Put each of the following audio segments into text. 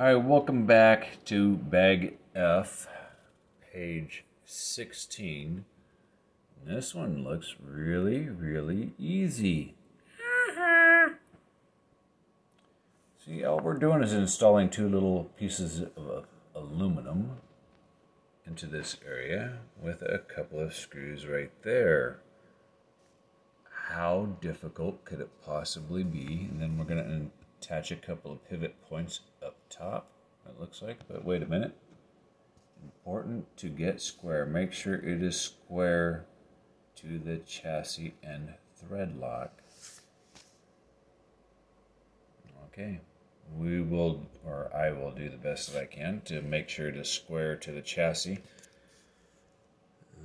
Alright, welcome back to Bag F, page 16. This one looks really easy. See, all we're doing is installing two little pieces of aluminum into this area with a couple of screws right there. How difficult could it possibly be? And then we're going to attach a couple of pivot points up top, it looks like, but wait a minute. Important to get square. Make sure it is square to the chassis and thread lock. Okay, we will, or I will do the best that I can to make sure it is square to the chassis.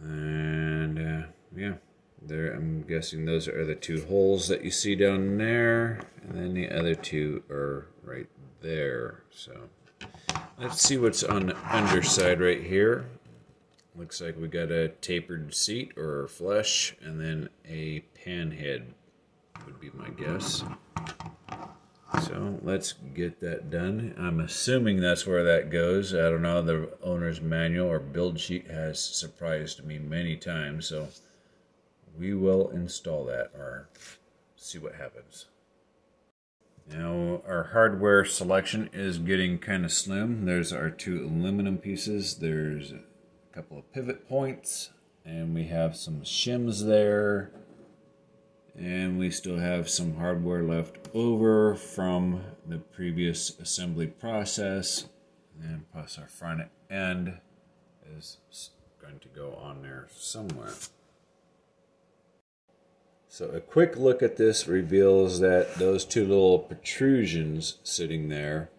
And yeah. There, I'm guessing those are the two holes that you see down there, and then the other two are right there. So let's see what's on the underside right here. Looks like we got a tapered seat or flush, and then a pan head would be my guess. So let's get that done. I'm assuming that's where that goes. I don't know, the owner's manual or build sheet has surprised me many times, so we will install that or see what happens. Now our hardware selection is getting kind of slim. There's our two aluminum pieces. There's a couple of pivot points, and we have some shims there. And we still have some hardware left over from the previous assembly process. And plus our front end is going to go on there somewhere. So a quick look at this reveals that those two little protrusions sitting there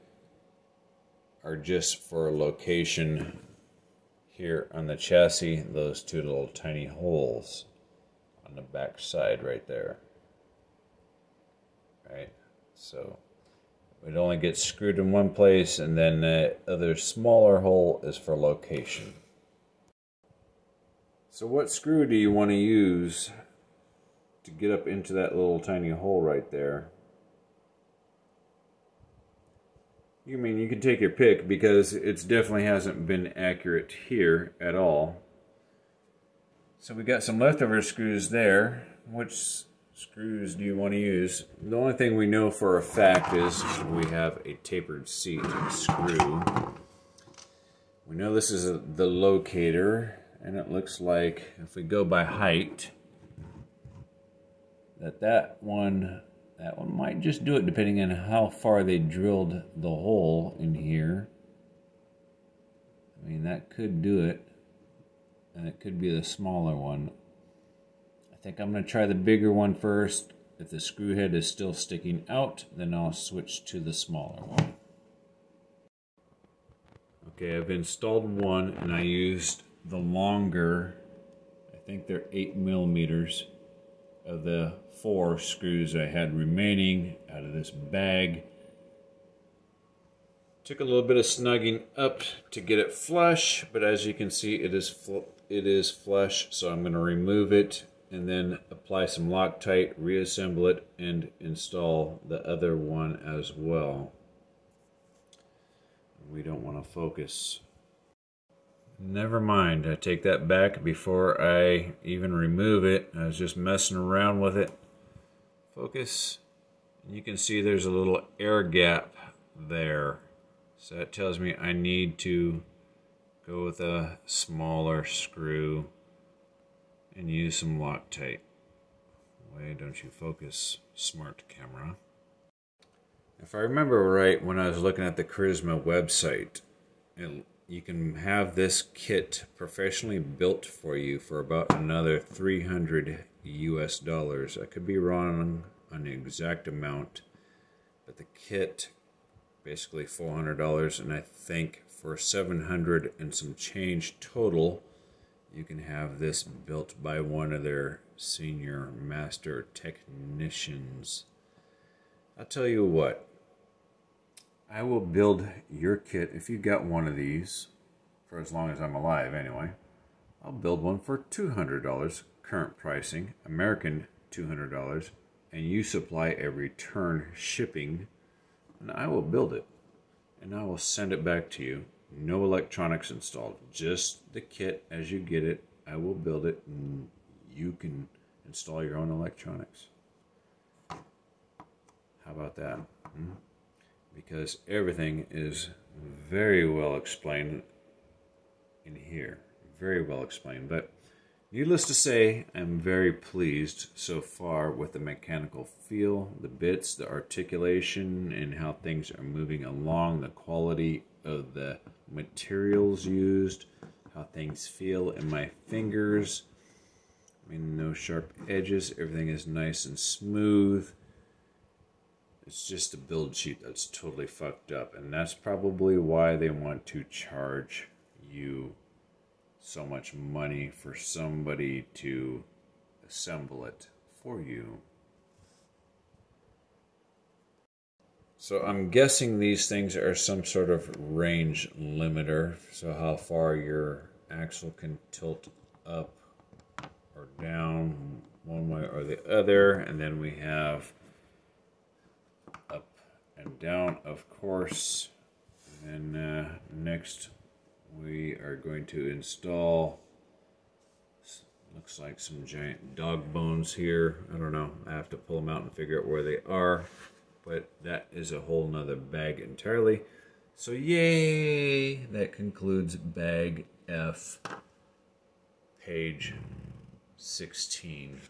are just for a location here on the chassis, those two little tiny holes on the back side right there. Right? So it only gets screwed in one place, and then the other smaller hole is for location. So what screw do you want to use to get up into that little tiny hole right there? You mean you can take your pick, because it definitely hasn't been accurate here at all. So we got some leftover screws there. Which screws do you want to use? The only thing we know for a fact is we have a tapered seat screw. We know this is the locator, and it looks like if we go by height, that one might just do it, depending on how far they drilled the hole in here. I mean, that could do it, and it could be the smaller one. I think I'm going to try the bigger one first. If the screw head is still sticking out, then I'll switch to the smaller one. Okay, I've installed one, and I used the longer, I think they're 8 millimeters, of the 4 screws I had remaining out of this bag. Took a little bit of snugging up to get it flush, but as you can see, it is flush, so I'm going to remove it and then apply some Loctite, reassemble it, and install the other one as well. We don't want to focus. Never mind, I take that back. Before I even remove it, I was just messing around with it. Focus. You can see there's a little air gap there. So that tells me I need to go with a smaller screw and use some Loctite. Why don't you focus, smart camera? If I remember right, when I was looking at the Charisma website, you can have this kit professionally built for you for about another $300 US. I could be wrong on the exact amount, but the kit basically $400, and I think for $700 and some change total, you can have this built by one of their senior master technicians. I'll tell you what, I will build your kit, if you got one of these, for as long as I'm alive anyway. I'll build one for $200, current pricing, American $200, and you supply a return shipping, and I will build it. and I will send it back to you. No electronics installed, just the kit as you get it. I will build it and you can install your own electronics. How about that? Because everything is very well explained in here. Very well explained. But needless to say, I'm very pleased so far with the mechanical feel, the bits, the articulation, and how things are moving along, the quality of the materials used, how things feel in my fingers. I mean, no sharp edges, everything is nice and smooth. It's just a build sheet that's totally fucked up, and that's probably why they want to charge you so much money for somebody to assemble it for you. So I'm guessing these things are some sort of range limiter, so how far your axle can tilt up or down one way or the other, and then we have up and down, of course. And then next we are going to install, looks like some giant dog bones here. I don't know, I have to pull them out and figure out where they are, but that is a whole nother bag entirely. So yay, that concludes bag F, page 16.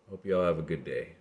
Hope you all have a good day.